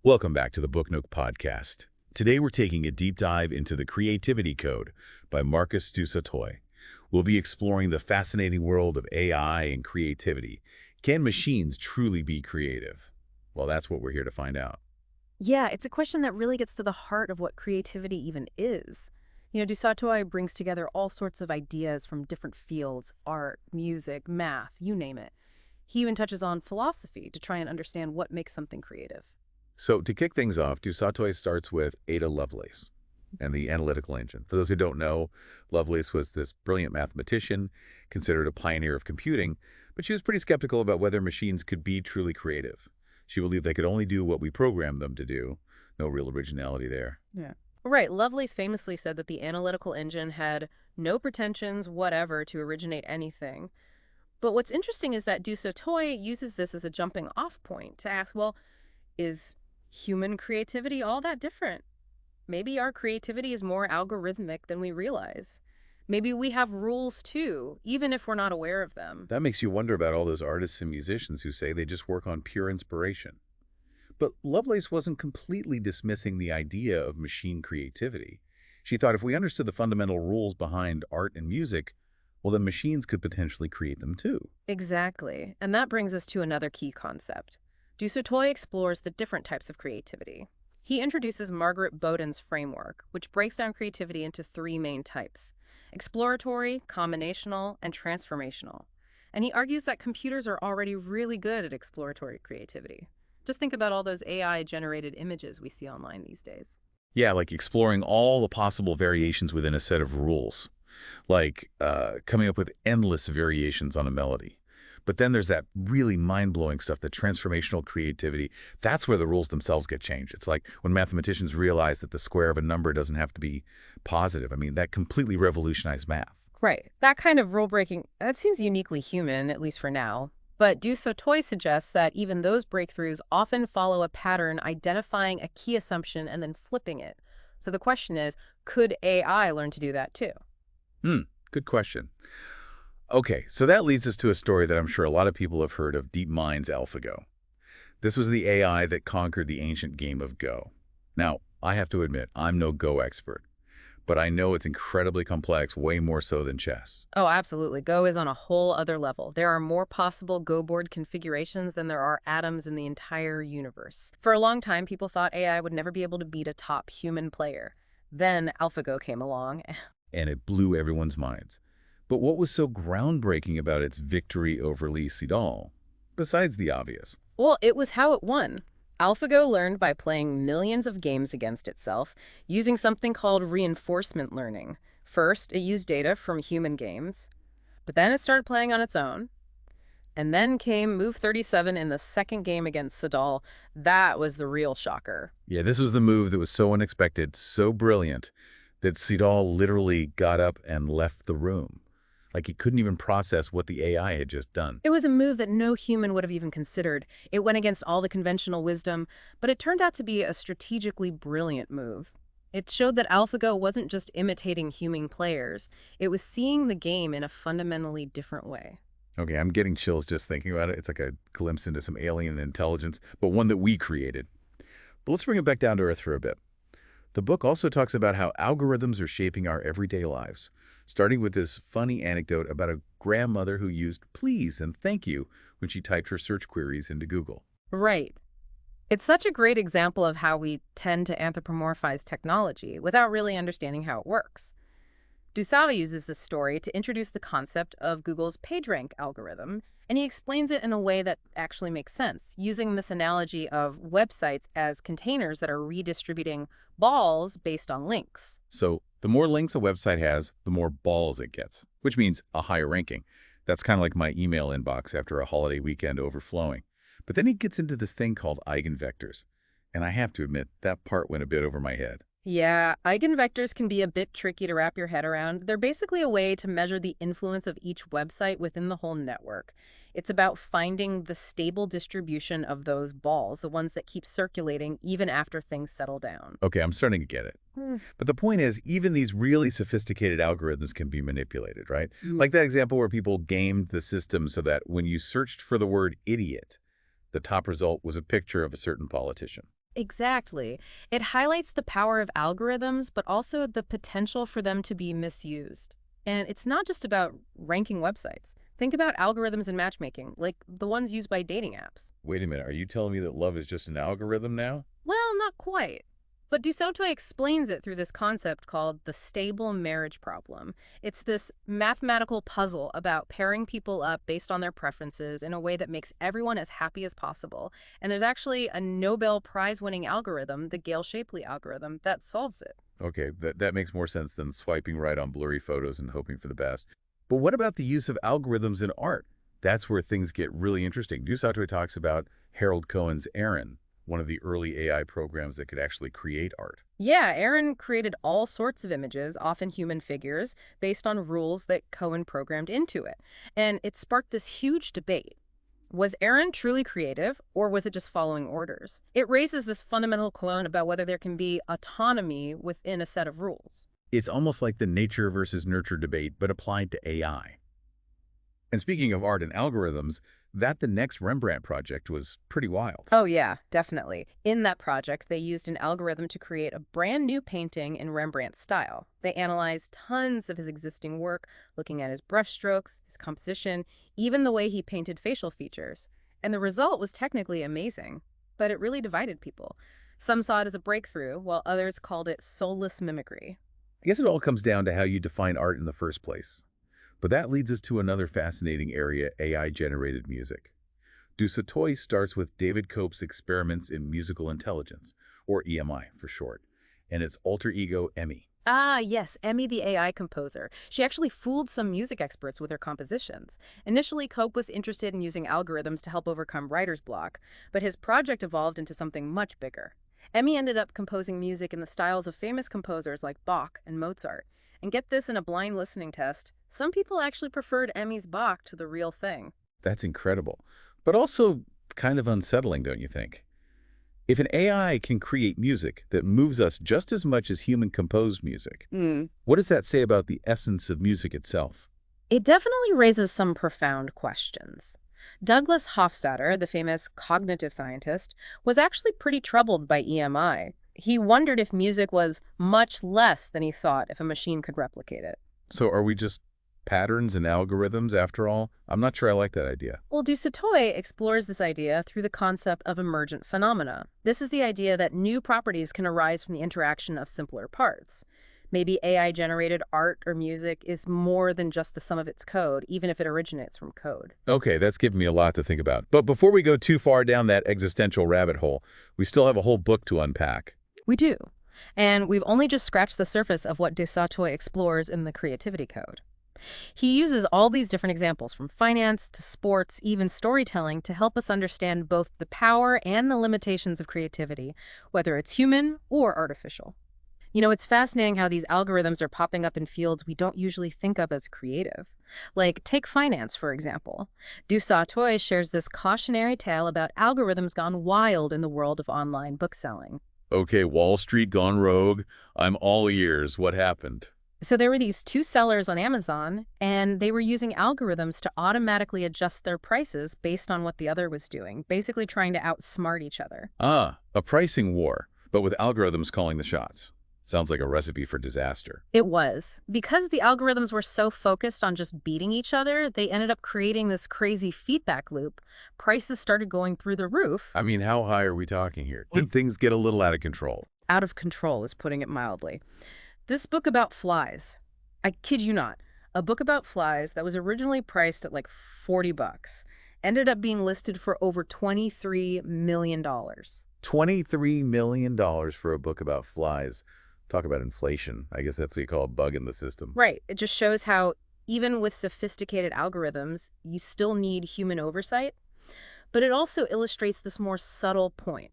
Welcome back to the Book Nook podcast. Today we're taking a deep dive into The Creativity Code by Marcus du Sautoy. We'll be exploring the fascinating world of AI and creativity. Can machines truly be creative? Well, that's what we're here to find out. Yeah, it's a question that really gets to the heart of what creativity even is. Du Sautoy brings together all sorts of ideas from different fields, art, music, math, you name it. He even touches on philosophy to try and understand what makes something creative. So to kick things off, du Sautoy starts with Ada Lovelace and the analytical engine. For those who don't know, Lovelace was this brilliant mathematician, considered a pioneer of computing, but she was pretty skeptical about whether machines could be truly creative. She believed they could only do what we programmed them to do. No real originality there. Yeah. Right, Lovelace famously said that the analytical engine had no pretensions whatever to originate anything. But what's interesting is that du Sautoy uses this as a jumping off point to ask, well, is human creativity all that different? Maybe our creativity is more algorithmic than we realize. Maybe we have rules too, even if we're not aware of them. That makes you wonder about all those artists and musicians who say they just work on pure inspiration. But Lovelace wasn't completely dismissing the idea of machine creativity. She thought if we understood the fundamental rules behind art and music, well, then machines could potentially create them too. Exactly. And that brings us to another key concept. Du Sautoy explores the different types of creativity. He introduces Margaret Bowden's framework, which breaks down creativity into three main types: exploratory, combinational, and transformational. And he argues that computers are already really good at exploratory creativity. Just think about all those AI-generated images we see online these days. Yeah, like exploring all the possible variations within a set of rules, like coming up with endless variations on a melody. But then there's that really mind-blowing stuff, the transformational creativity. That's where the rules themselves get changed. It's like when mathematicians realize that the square of a number doesn't have to be positive. I mean, that completely revolutionized math. Right. That kind of rule breaking, that seems uniquely human, at least for now. But Du Sautoy suggests that even those breakthroughs often follow a pattern identifying a key assumption and then flipping it. So the question is, could AI learn to do that too? Good question. Okay, so that leads us to a story that I'm sure a lot of people have heard of, DeepMind's AlphaGo. This was the AI that conquered the ancient game of Go. Now, I have to admit, I'm no Go expert, but I know it's incredibly complex, way more so than chess. Oh, absolutely. Go is on a whole other level. There are more possible Go board configurations than there are atoms in the entire universe. For a long time, people thought AI would never be able to beat a top human player. Then AlphaGo came along. And it blew everyone's minds. But what was so groundbreaking about its victory over Lee Sedol, besides the obvious? Well, it was how it won. AlphaGo learned by playing millions of games against itself, using something called reinforcement learning. First, it used data from human games, but then it started playing on its own. And then came Move 37 in the second game against Sedal. That was the real shocker. Yeah, this was the move that was so unexpected, so brilliant, that Sedol literally got up and left the room. Like he couldn't even process what the AI had just done. It was a move that no human would have even considered. It went against all the conventional wisdom, but it turned out to be a strategically brilliant move. It showed that AlphaGo wasn't just imitating human players. It was seeing the game in a fundamentally different way. Okay, I'm getting chills just thinking about it. It's like a glimpse into some alien intelligence, but one that we created. But let's bring it back down to earth for a bit. The book also talks about how algorithms are shaping our everyday lives, starting with this funny anecdote about a grandmother who used please and thank you when she typed her search queries into Google. Right. It's such a great example of how we tend to anthropomorphize technology without really understanding how it works. Dusawa uses this story to introduce the concept of Google's PageRank algorithm, and he explains it in a way that actually makes sense, using this analogy of websites as containers that are redistributing balls based on links. So the more links a website has, the more balls it gets, which means a higher ranking. That's kind of like my email inbox after a holiday weekend overflowing. But then he gets into this thing called eigenvectors. And I have to admit, that part went a bit over my head. Yeah, eigenvectors can be a bit tricky to wrap your head around. They're basically a way to measure the influence of each website within the whole network. It's about finding the stable distribution of those balls, the ones that keep circulating even after things settle down. Okay, I'm starting to get it. But the point is, even these really sophisticated algorithms can be manipulated, right? Like that example where people gamed the system so that when you searched for the word idiot, the top result was a picture of a certain politician. Exactly. It highlights the power of algorithms, but also the potential for them to be misused. And it's not just about ranking websites. Think about algorithms in matchmaking, like the ones used by dating apps. Wait a minute, are you telling me that love is just an algorithm now? Well, not quite. But Du Sautoy explains it through this concept called the stable marriage problem. It's this mathematical puzzle about pairing people up based on their preferences in a way that makes everyone as happy as possible. And there's actually a Nobel Prize-winning algorithm, the Gale-Shapley algorithm, that solves it. Okay, that makes more sense than swiping right on blurry photos and hoping for the best. But what about the use of algorithms in art? That's where things get really interesting. Du Sautoy talks about Harold Cohen's Aaron, one of the early AI programs that could actually create art. Yeah, Aaron created all sorts of images, often human figures, based on rules that Cohen programmed into it. And it sparked this huge debate. Was Aaron truly creative, or was it just following orders? It raises this fundamental question about whether there can be autonomy within a set of rules. It's almost like the nature versus nurture debate, but applied to AI. And speaking of art and algorithms, the next Rembrandt project was pretty wild. Oh, yeah, definitely. In that project, they used an algorithm to create a brand new painting in Rembrandt's style. They analyzed tons of his existing work, looking at his brushstrokes, his composition, even the way he painted facial features. And the result was technically amazing, but it really divided people. Some saw it as a breakthrough, while others called it soulless mimicry. I guess it all comes down to how you define art in the first place. But that leads us to another fascinating area, AI-generated music. Du Sautoy starts with David Cope's experiments in musical intelligence, or EMI for short, and its alter ego, Emmy. Ah, yes, Emmy the AI composer. She actually fooled some music experts with her compositions. Initially, Cope was interested in using algorithms to help overcome writer's block, but his project evolved into something much bigger. Emmy ended up composing music in the styles of famous composers like Bach and Mozart. And get this, in a blind listening test, some people actually preferred Emmy's Bach to the real thing. That's incredible, but also kind of unsettling, don't you think? If an AI can create music that moves us just as much as human-composed music, what does that say about the essence of music itself? It definitely raises some profound questions. Douglas Hofstadter, the famous cognitive scientist, was actually pretty troubled by EMI. He wondered if music was much less than he thought if a machine could replicate it. So are we just patterns and algorithms after all? I'm not sure I like that idea. Well, Du Sautoy explores this idea through the concept of emergent phenomena. This is the idea that new properties can arise from the interaction of simpler parts. Maybe AI-generated art or music is more than just the sum of its code, even if it originates from code. Okay, that's given me a lot to think about. But before we go too far down that existential rabbit hole, we still have a whole book to unpack. We do. And we've only just scratched the surface of what Du Sautoy explores in the Creativity Code. He uses all these different examples, from finance to sports, even storytelling, to help us understand both the power and the limitations of creativity, whether it's human or artificial. You know, it's fascinating how these algorithms are popping up in fields we don't usually think of as creative. Like, take finance, for example. Du Sautoy shares this cautionary tale about algorithms gone wild in the world of online bookselling. Okay, Wall Street gone rogue. I'm all ears. What happened? So there were these two sellers on Amazon, and they were using algorithms to automatically adjust their prices based on what the other was doing, basically trying to outsmart each other. Ah, a pricing war, but with algorithms calling the shots. Sounds like a recipe for disaster. It was. Because the algorithms were so focused on just beating each other, they ended up creating this crazy feedback loop. Prices started going through the roof. I mean, how high are we talking here? Did things get a little out of control? Out of control is putting it mildly. This book about flies, I kid you not, a book about flies that was originally priced at like $40, ended up being listed for over $23 million. $23 million for a book about flies. Talk about inflation. I guess that's what you call a bug in the system. Right. It just shows how even with sophisticated algorithms, you still need human oversight. But it also illustrates this more subtle point.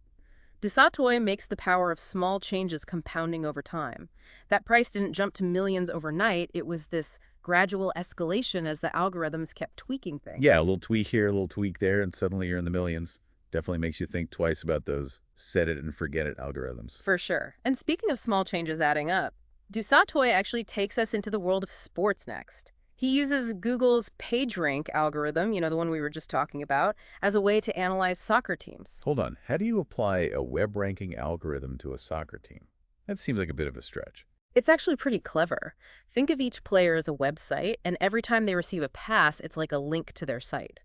Du Sautoy makes the power of small changes compounding over time. That price didn't jump to millions overnight. It was this gradual escalation as the algorithms kept tweaking things. Yeah, a little tweak here, a little tweak there, and suddenly you're in the millions. Definitely makes you think twice about those set it and forget it algorithms. For sure. And speaking of small changes adding up, Du Sautoy actually takes us into the world of sports next. He uses Google's PageRank algorithm, the one we were just talking about, as a way to analyze soccer teams. Hold on. How do you apply a web ranking algorithm to a soccer team? That seems like a bit of a stretch. It's actually pretty clever. Think of each player as a website, and every time they receive a pass, it's like a link to their site.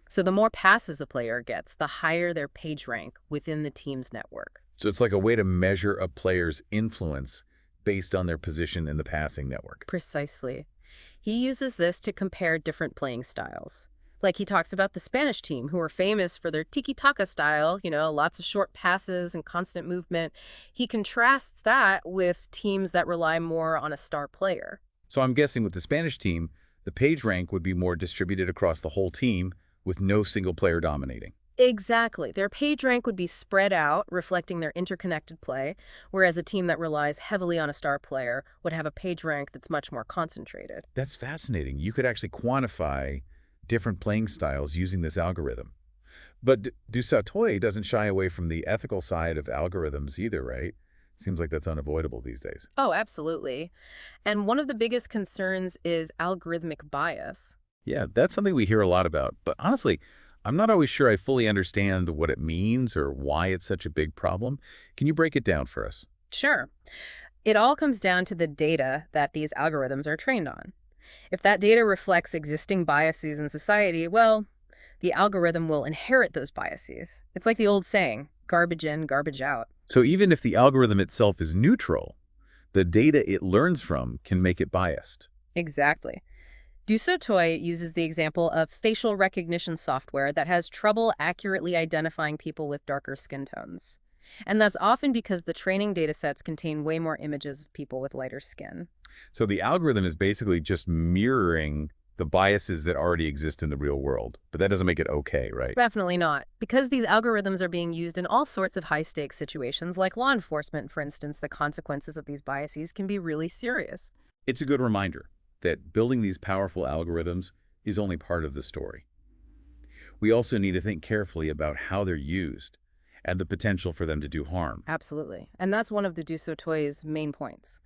So the more passes a player gets, the higher their page rank within the team's network. So it's like a way to measure a player's influence based on their position in the passing network. Precisely. He uses this to compare different playing styles. Like he talks about the Spanish team, who are famous for their tiki-taka style, lots of short passes and constant movement. He contrasts that with teams that rely more on a star player. So I'm guessing with the Spanish team, the page rank would be more distributed across the whole team with no single player dominating. Exactly. Their page rank would be spread out, reflecting their interconnected play, whereas a team that relies heavily on a star player would have a page rank that's much more concentrated. That's fascinating. You could actually quantify different playing styles using this algorithm. But du Sautoy doesn't shy away from the ethical side of algorithms either, right? Seems like that's unavoidable these days. Oh, absolutely. And one of the biggest concerns is algorithmic bias. Yeah, that's something we hear a lot about. But honestly, I'm not always sure I fully understand what it means or why it's such a big problem. Can you break it down for us? Sure. It all comes down to the data that these algorithms are trained on. If that data reflects existing biases in society, well, the algorithm will inherit those biases. It's like the old saying, garbage in, garbage out. So even if the algorithm itself is neutral, the data it learns from can make it biased. Exactly. Du Sautoy uses the example of facial recognition software that has trouble accurately identifying people with darker skin tones. And that's often because the training datasets contain way more images of people with lighter skin. So the algorithm is basically just mirroring the biases that already exist in the real world. But that doesn't make it okay, right? Definitely not. Because these algorithms are being used in all sorts of high-stakes situations, like law enforcement, for instance, the consequences of these biases can be really serious. It's a good reminder that building these powerful algorithms is only part of the story. We also need to think carefully about how they're used and the potential for them to do harm. Absolutely. And that's one of the Du Sautoy's main points.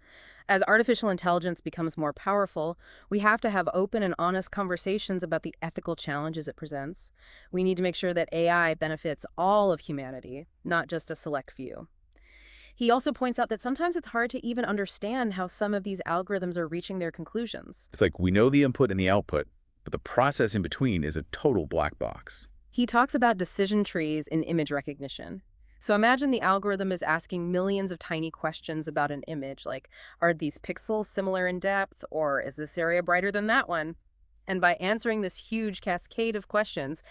As artificial intelligence becomes more powerful, we have to have open and honest conversations about the ethical challenges it presents. We need to make sure that AI benefits all of humanity, not just a select few. He also points out that sometimes it's hard to even understand how some of these algorithms are reaching their conclusions. It's like we know the input and the output, but the process in between is a total black box. He talks about decision trees in image recognition. So imagine the algorithm is asking millions of tiny questions about an image, like, are these pixels similar in depth, or is this area brighter than that one? And by answering this huge cascade of questions,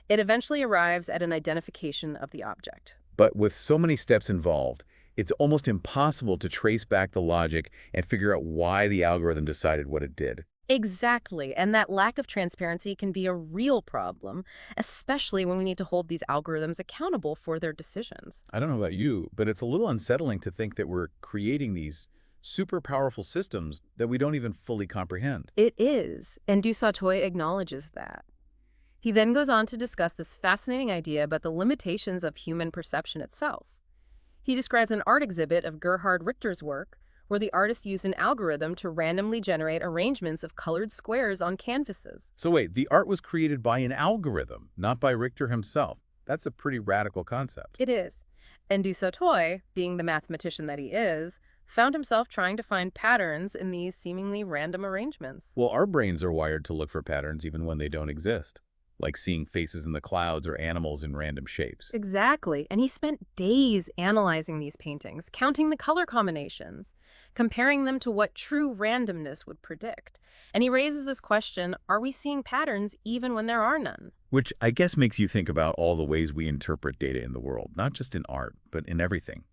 it eventually arrives at an identification of the object. But with so many steps involved, it's almost impossible to trace back the logic and figure out why the algorithm decided what it did. Exactly. And that lack of transparency can be a real problem, especially when we need to hold these algorithms accountable for their decisions. I don't know about you, but it's a little unsettling to think that we're creating these super powerful systems that we don't even fully comprehend. It is, and Du Sautoy acknowledges that. He then goes on to discuss this fascinating idea about the limitations of human perception itself. He describes an art exhibit of Gerhard Richter's work, where the artist used an algorithm to randomly generate arrangements of colored squares on canvases. So wait, the art was created by an algorithm, not by Richter himself. That's a pretty radical concept. It is. And Du Sautoy, being the mathematician that he is, found himself trying to find patterns in these seemingly random arrangements. Well, our brains are wired to look for patterns even when they don't exist, like seeing faces in the clouds or animals in random shapes. Exactly. And he spent days analyzing these paintings, counting the color combinations, comparing them to what true randomness would predict. And he raises this question, are we seeing patterns even when there are none? Which I guess makes you think about all the ways we interpret data in the world, not just in art, but in everything.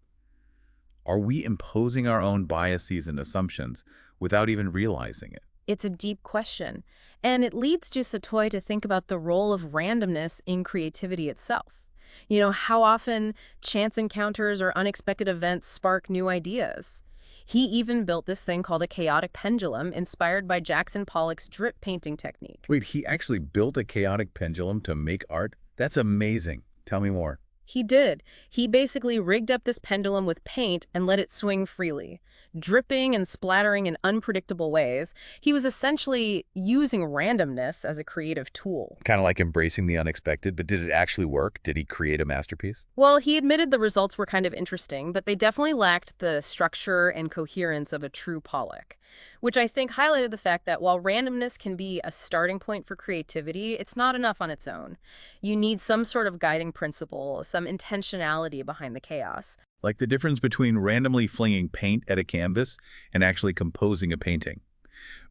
Are we imposing our own biases and assumptions without even realizing it? It's a deep question, and it leads Du Sautoy to think about the role of randomness in creativity itself. How often chance encounters or unexpected events spark new ideas. He even built this thing called a chaotic pendulum, inspired by Jackson Pollock's drip painting technique. Wait, he actually built a chaotic pendulum to make art? That's amazing. Tell me more. He did. He basically rigged up this pendulum with paint and let it swing freely, dripping and splattering in unpredictable ways. He was essentially using randomness as a creative tool. Kind of like embracing the unexpected, but did it actually work? Did he create a masterpiece? Well, he admitted the results were kind of interesting, but they definitely lacked the structure and coherence of a true Pollock, which I think highlighted the fact that while randomness can be a starting point for creativity, it's not enough on its own. You need some sort of guiding principle, some intentionality behind the chaos. Like the difference between randomly flinging paint at a canvas and actually composing a painting.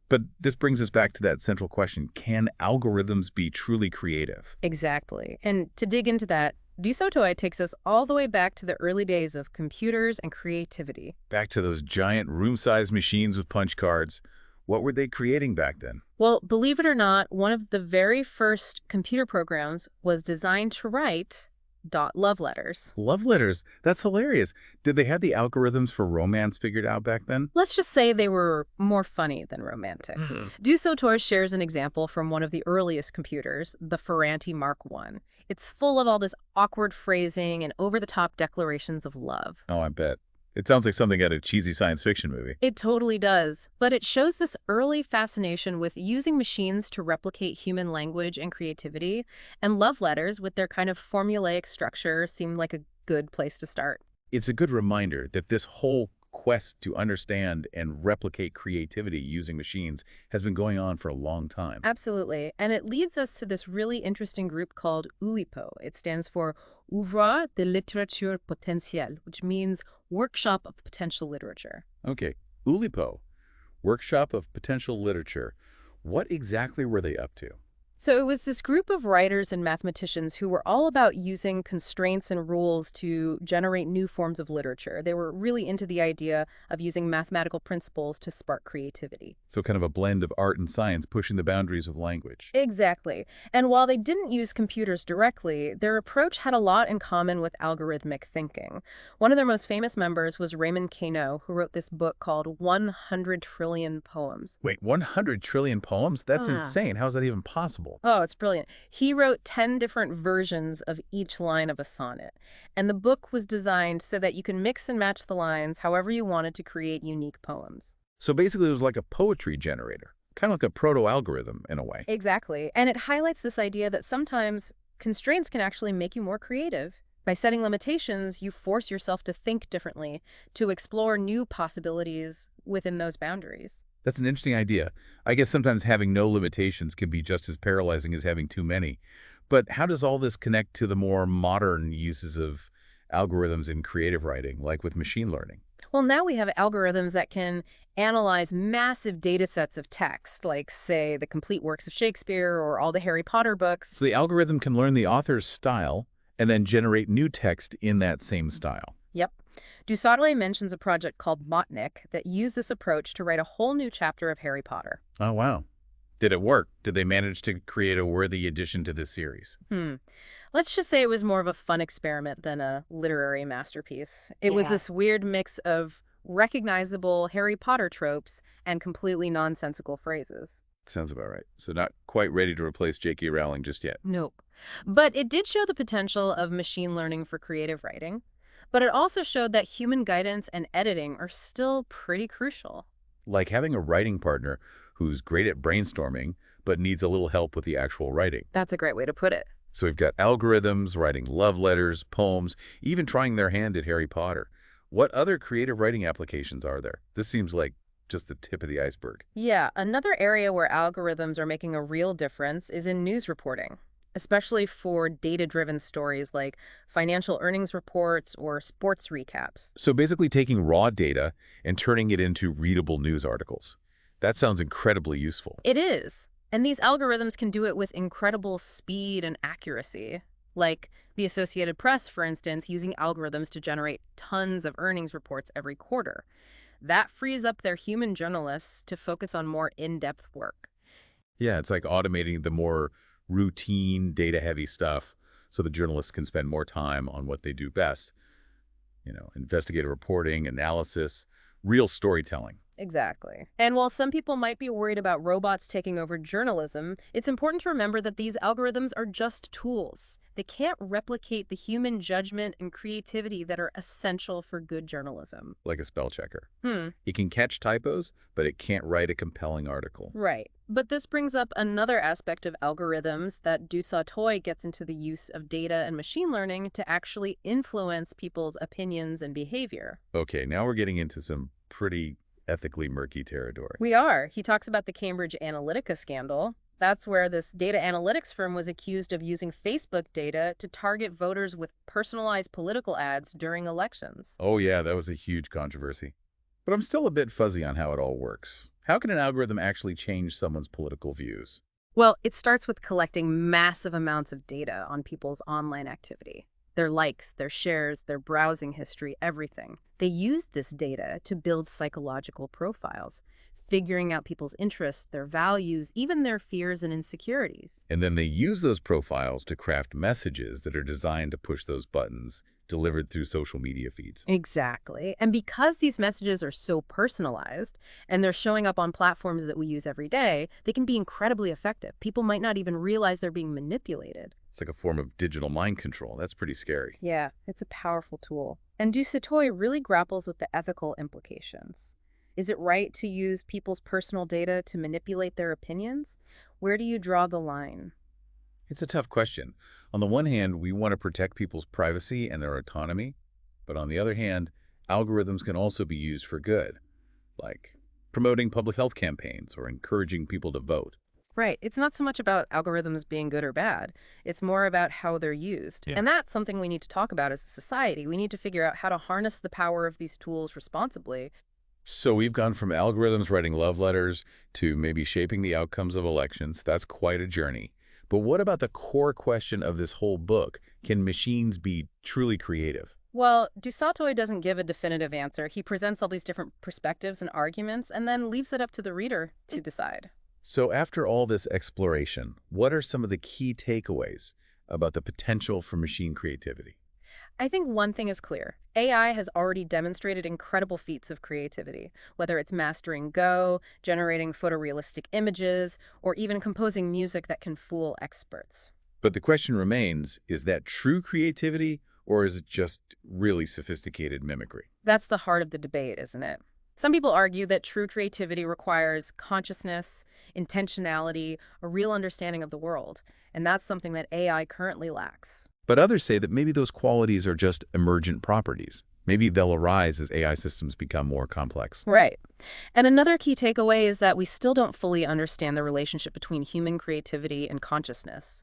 But this brings us back to that central question: can algorithms be truly creative? Exactly. And to dig into that, Du Sautoy takes us all the way back to the early days of computers and creativity. Back to those giant room-sized machines with punch cards. What were they creating back then? Well, believe it or not, one of the very first computer programs was designed to write love letters. Love letters. That's hilarious. Did they have the algorithms for romance figured out back then? Let's just say they were more funny than romantic. Du Sautoy shares an example from one of the earliest computers, the Ferranti Mark I. It's full of all this awkward phrasing and over-the-top declarations of love. Oh, I bet. It sounds like something out of a cheesy science fiction movie. It totally does, but it shows this early fascination with using machines to replicate human language and creativity, and love letters with their kind of formulaic structure seemed like a good place to start. It's a good reminder that this whole quest to understand and replicate creativity using machines has been going on for a long time. Absolutely, and it leads us to this really interesting group called ULIPO. It stands for Ouvroir de Littérature Potentielle, which means Workshop of Potential Literature. Okay, Oulipo, Workshop of Potential Literature. What exactly were they up to? So it was this group of writers and mathematicians who were all about using constraints and rules to generate new forms of literature. They were really into the idea of using mathematical principles to spark creativity. So kind of a blend of art and science pushing the boundaries of language. Exactly. And while they didn't use computers directly, their approach had a lot in common with algorithmic thinking. One of their most famous members was Raymond Queneau, who wrote this book called 100 Trillion Poems. Wait, 100 trillion poems? That's Ah. insane. How is that even possible? Oh, it's brilliant. He wrote 10 different versions of each line of a sonnet. And the book was designed so that you can mix and match the lines however you wanted to create unique poems. So basically it was like a poetry generator, kind of like a proto-algorithm in a way. Exactly. And it highlights this idea that sometimes constraints can actually make you more creative. By setting limitations, you force yourself to think differently, to explore new possibilities within those boundaries. That's an interesting idea. I guess sometimes having no limitations can be just as paralyzing as having too many. But how does all this connect to the more modern uses of algorithms in creative writing, like with machine learning? Well, now we have algorithms that can analyze massive data sets of text, like, say, the complete works of Shakespeare or all the Harry Potter books. So the algorithm can learn the author's style and then generate new text in that same style. Yep. Du Sautoy mentions a project called Motnik that used this approach to write a whole new chapter of Harry Potter. Oh, wow. Did it work? Did they manage to create a worthy addition to this series? Let's just say it was more of a fun experiment than a literary masterpiece. It was this weird mix of recognizable Harry Potter tropes and completely nonsensical phrases. Sounds about right. So not quite ready to replace J.K. Rowling just yet. Nope. But it did show the potential of machine learning for creative writing. But it also showed that human guidance and editing are still pretty crucial. Like having a writing partner who's great at brainstorming, but needs a little help with the actual writing. That's a great way to put it. So we've got algorithms, writing love letters, poems, even trying their hand at Harry Potter. What other creative writing applications are there? This seems like just the tip of the iceberg. Yeah, another area where algorithms are making a real difference is in news reporting, especially for data-driven stories like financial earnings reports or sports recaps. So basically taking raw data and turning it into readable news articles. That sounds incredibly useful. It is. And these algorithms can do it with incredible speed and accuracy. Like the Associated Press, for instance, using algorithms to generate tons of earnings reports every quarter. That frees up their human journalists to focus on more in-depth work. Yeah, it's like automating the more routine, data-heavy stuff so the journalists can spend more time on what they do best. Investigative reporting, analysis, real storytelling. Exactly. And while some people might be worried about robots taking over journalism, it's important to remember that these algorithms are just tools. They can't replicate the human judgment and creativity that are essential for good journalism. Like a spell checker. Hmm. It can catch typos, but it can't write a compelling article. Right. But this brings up another aspect of algorithms that Du Sautoy gets into the use of data and machine learning to actually influence people's opinions and behavior. Okay, now we're getting into some pretty ethically murky territory. We are. He talks about the Cambridge Analytica scandal. That's where this data analytics firm was accused of using Facebook data to target voters with personalized political ads during elections. Oh yeah, that was a huge controversy. But I'm still a bit fuzzy on how it all works. How can an algorithm actually change someone's political views? Well, it starts with collecting massive amounts of data on people's online activity. Their likes, their shares, their browsing history, everything. They use this data to build psychological profiles, figuring out people's interests, their values, even their fears and insecurities. And then they use those profiles to craft messages that are designed to push those buttons delivered through social media feeds. Exactly. And because these messages are so personalized and they're showing up on platforms that we use every day, they can be incredibly effective. People might not even realize they're being manipulated. It's like a form of digital mind control. That's pretty scary. Yeah, it's a powerful tool. And Du Sautoy really grapples with the ethical implications. Is it right to use people's personal data to manipulate their opinions? Where do you draw the line? It's a tough question. On the one hand, we want to protect people's privacy and their autonomy. But on the other hand, algorithms can also be used for good, like promoting public health campaigns or encouraging people to vote. Right. It's not so much about algorithms being good or bad. It's more about how they're used. Yeah. And that's something we need to talk about as a society. We need to figure out how to harness the power of these tools responsibly. So we've gone from algorithms writing love letters to maybe shaping the outcomes of elections. That's quite a journey. But what about the core question of this whole book? Can machines be truly creative? Well, Du Sautoy doesn't give a definitive answer. He presents all these different perspectives and arguments and then leaves it up to the reader to decide. So after all this exploration, what are some of the key takeaways about the potential for machine creativity? I think one thing is clear. AI has already demonstrated incredible feats of creativity, whether it's mastering Go, generating photorealistic images, or even composing music that can fool experts. But the question remains, is that true creativity or is it just really sophisticated mimicry? That's the heart of the debate, isn't it? Some people argue that true creativity requires consciousness, intentionality, a real understanding of the world, and that's something that AI currently lacks. But others say that maybe those qualities are just emergent properties. Maybe they'll arise as AI systems become more complex. Right. And another key takeaway is that we still don't fully understand the relationship between human creativity and consciousness.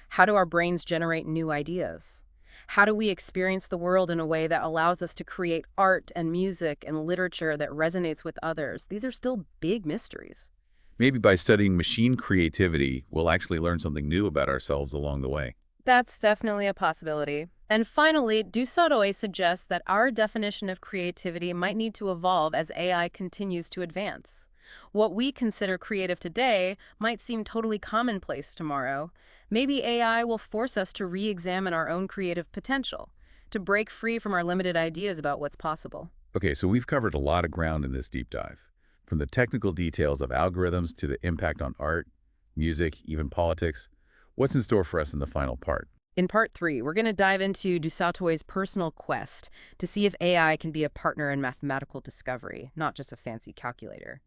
How do our brains generate new ideas? How do we experience the world in a way that allows us to create art and music and literature that resonates with others? These are still big mysteries. Maybe by studying machine creativity, we'll actually learn something new about ourselves along the way. That's definitely a possibility. And finally, Du Sautoy suggests that our definition of creativity might need to evolve as AI continues to advance. What we consider creative today might seem totally commonplace tomorrow. Maybe AI will force us to re-examine our own creative potential, to break free from our limited ideas about what's possible. Okay, so we've covered a lot of ground in this deep dive. From the technical details of algorithms to the impact on art, music, even politics. What's in store for us in the final part? In part 3, we're going to dive into Du Sautoy's personal quest to see if AI can be a partner in mathematical discovery, not just a fancy calculator.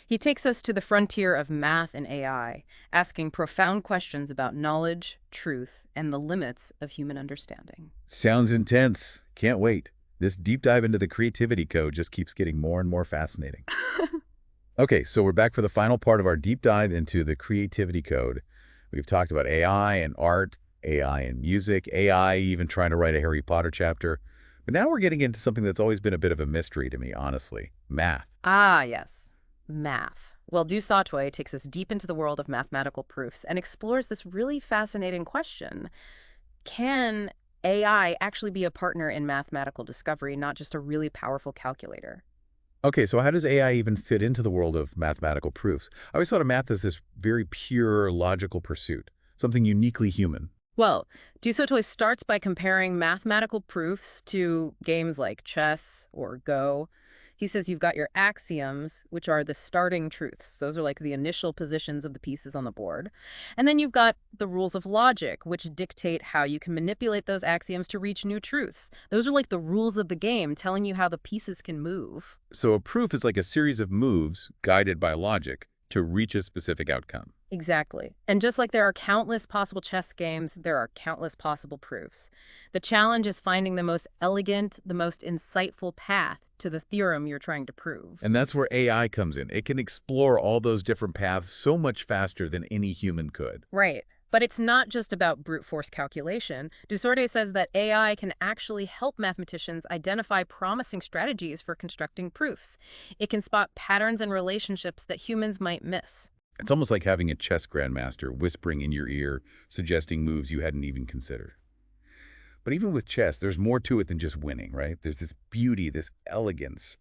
He takes us to the frontier of math and AI, asking profound questions about knowledge, truth, and the limits of human understanding. Sounds intense. Can't wait. This deep dive into the creativity code just keeps getting more and more fascinating. Okay, so we're back for the final part of our deep dive into the creativity code. We've talked about AI and art, AI and music, AI even trying to write a Harry Potter chapter. But now we're getting into something that's always been a bit of a mystery to me, honestly. Math. Ah, yes. Math. Well, Du Sautoy takes us deep into the world of mathematical proofs and explores this really fascinating question. Can AI actually be a partner in mathematical discovery, not just a really powerful calculator? Okay, so how does AI even fit into the world of mathematical proofs? I always thought of math as this very pure, logical pursuit, something uniquely human. Well, Du Sautoy starts by comparing mathematical proofs to games like chess or Go. He says you've got your axioms, which are the starting truths. Those are like the initial positions of the pieces on the board. And then you've got the rules of logic, which dictate how you can manipulate those axioms to reach new truths. Those are like the rules of the game, telling you how the pieces can move. So a proof is like a series of moves guided by logic to reach a specific outcome. Exactly. And just like there are countless possible chess games, there are countless possible proofs. The challenge is finding the most elegant, the most insightful path to the theorem you're trying to prove. And that's where AI comes in. It can explore all those different paths so much faster than any human could. Right. But it's not just about brute force calculation. Du Sautoy says that AI can actually help mathematicians identify promising strategies for constructing proofs. It can spot patterns and relationships that humans might miss. It's almost like having a chess grandmaster whispering in your ear, suggesting moves you hadn't even considered. But even with chess, there's more to it than just winning, right? There's this beauty, this elegance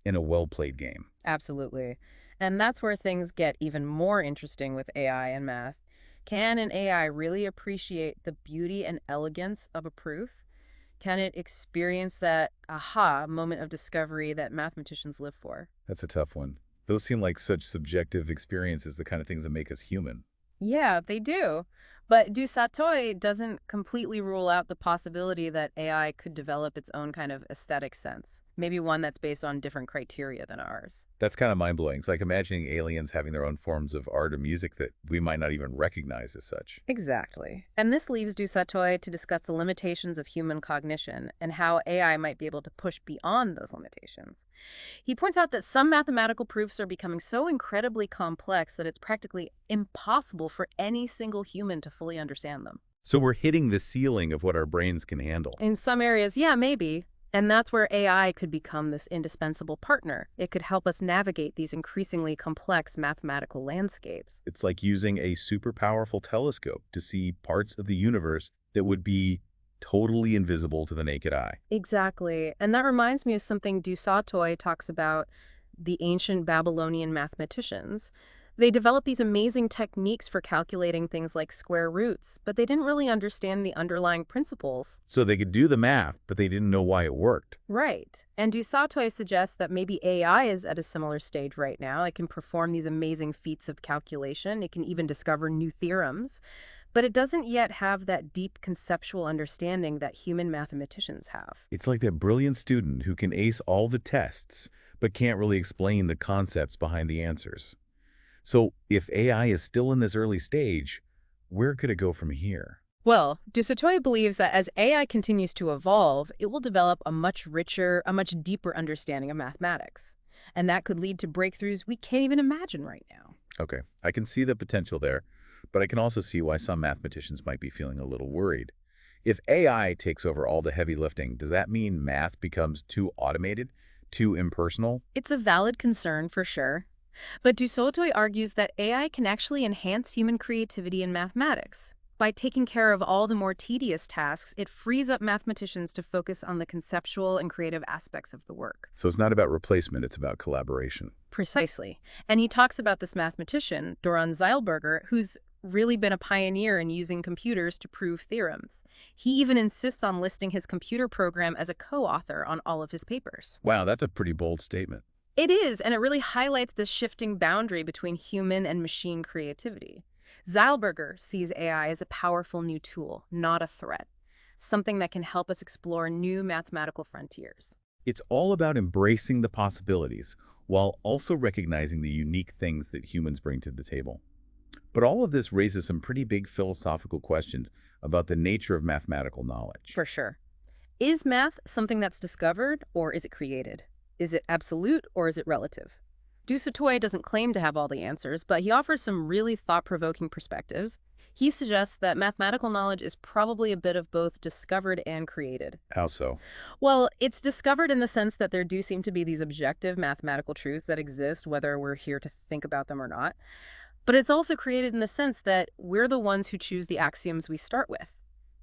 in a well-played game. Absolutely. And that's where things get even more interesting with AI and math. Can an AI really appreciate the beauty and elegance of a proof? Can it experience that aha moment of discovery that mathematicians live for? That's a tough one. Those seem like such subjective experiences, the kind of things that make us human. Yeah, they do. But Du Sautoy doesn't completely rule out the possibility that AI could develop its own kind of aesthetic sense, maybe one that's based on different criteria than ours. That's kind of mind-blowing. It's like imagining aliens having their own forms of art or music that we might not even recognize as such. Exactly. And this leaves Du Sautoy to discuss the limitations of human cognition and how AI might be able to push beyond those limitations. He points out that some mathematical proofs are becoming so incredibly complex that it's practically impossible for any single human to fully understand them. So we're hitting the ceiling of what our brains can handle. In some areas, yeah, maybe. And that's where AI could become this indispensable partner. It could help us navigate these increasingly complex mathematical landscapes. It's like using a super powerful telescope to see parts of the universe that would be totally invisible to the naked eye. Exactly. And that reminds me of something Du Sautoy talks about the ancient Babylonian mathematicians. They developed these amazing techniques for calculating things like square roots, but they didn't really understand the underlying principles. So they could do the math, but they didn't know why it worked. Right. And Du Sautoy suggests that maybe AI is at a similar stage right now. It can perform these amazing feats of calculation. It can even discover new theorems. But it doesn't yet have that deep conceptual understanding that human mathematicians have. It's like that brilliant student who can ace all the tests, but can't really explain the concepts behind the answers. So if AI is still in this early stage, where could it go from here? Well, Du Sautoy believes that as AI continues to evolve, it will develop a much richer, a much deeper understanding of mathematics. And that could lead to breakthroughs we can't even imagine right now. Okay, I can see the potential there, but I can also see why some mathematicians might be feeling a little worried. If AI takes over all the heavy lifting, does that mean math becomes too automated, too impersonal? It's a valid concern for sure. But Du Sautoy argues that AI can actually enhance human creativity in mathematics. By taking care of all the more tedious tasks, it frees up mathematicians to focus on the conceptual and creative aspects of the work. So it's not about replacement, it's about collaboration. Precisely. And he talks about this mathematician, Doron Zeilberger, who's really been a pioneer in using computers to prove theorems. He even insists on listing his computer program as a co-author on all of his papers. Wow, that's a pretty bold statement. It is, and it really highlights this shifting boundary between human and machine creativity. Zeilberger sees AI as a powerful new tool, not a threat, something that can help us explore new mathematical frontiers. It's all about embracing the possibilities while also recognizing the unique things that humans bring to the table. But all of this raises some pretty big philosophical questions about the nature of mathematical knowledge. For sure. Is math something that's discovered, or is it created? Is it absolute, or is it relative? Du Sautoy doesn't claim to have all the answers, but he offers some really thought-provoking perspectives. He suggests that mathematical knowledge is probably a bit of both discovered and created. How so? Well, it's discovered in the sense that there do seem to be these objective mathematical truths that exist, whether we're here to think about them or not. But it's also created in the sense that we're the ones who choose the axioms we start with.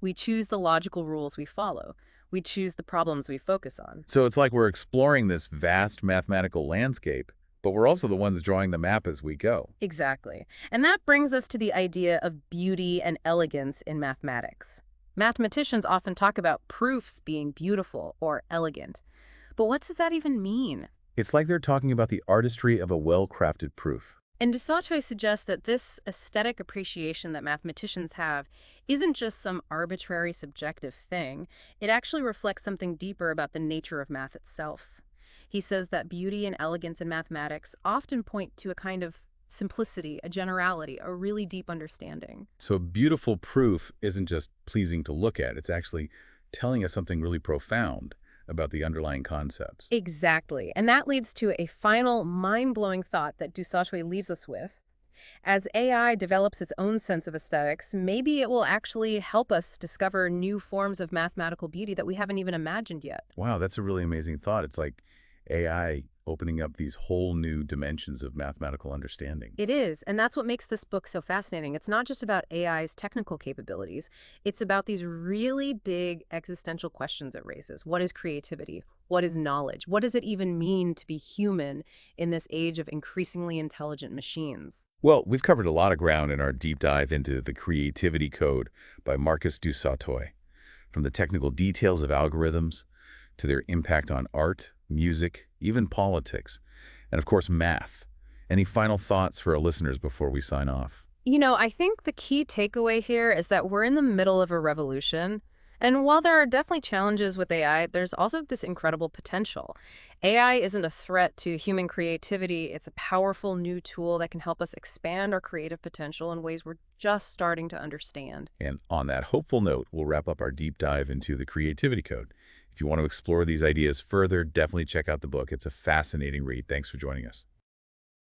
We choose the logical rules we follow. We choose the problems we focus on. So it's like we're exploring this vast mathematical landscape, but we're also the ones drawing the map as we go. Exactly. And that brings us to the idea of beauty and elegance in mathematics. Mathematicians often talk about proofs being beautiful or elegant. But what does that even mean? It's like they're talking about the artistry of a well-crafted proof. And du Sautoy suggests that this aesthetic appreciation that mathematicians have isn't just some arbitrary subjective thing. It actually reflects something deeper about the nature of math itself. He says that beauty and elegance in mathematics often point to a kind of simplicity, a generality, a really deep understanding. So beautiful proof isn't just pleasing to look at. It's actually telling us something really profound about the underlying concepts. Exactly. And that leads to a final mind-blowing thought that du Sautoy leaves us with. As AI develops its own sense of aesthetics, maybe it will actually help us discover new forms of mathematical beauty that we haven't even imagined yet. Wow, that's a really amazing thought. It's like AI opening up these whole new dimensions of mathematical understanding. It is, and that's what makes this book so fascinating. It's not just about AI's technical capabilities. It's about these really big existential questions it raises. What is creativity? What is knowledge? What does it even mean to be human in this age of increasingly intelligent machines? Well, we've covered a lot of ground in our deep dive into The Creativity Code by Marcus du Sautoy. From the technical details of algorithms to their impact on art, music, even politics, and of course math. Any final thoughts for our listeners before we sign off? I think the key takeaway here is that we're in the middle of a revolution. And while there are definitely challenges with AI, there's also this incredible potential. AI isn't a threat to human creativity. It's a powerful new tool that can help us expand our creative potential in ways we're just starting to understand. And on that hopeful note, we'll wrap up our deep dive into The Creativity Code. If you want to explore these ideas further, definitely check out the book. It's a fascinating read. Thanks for joining us.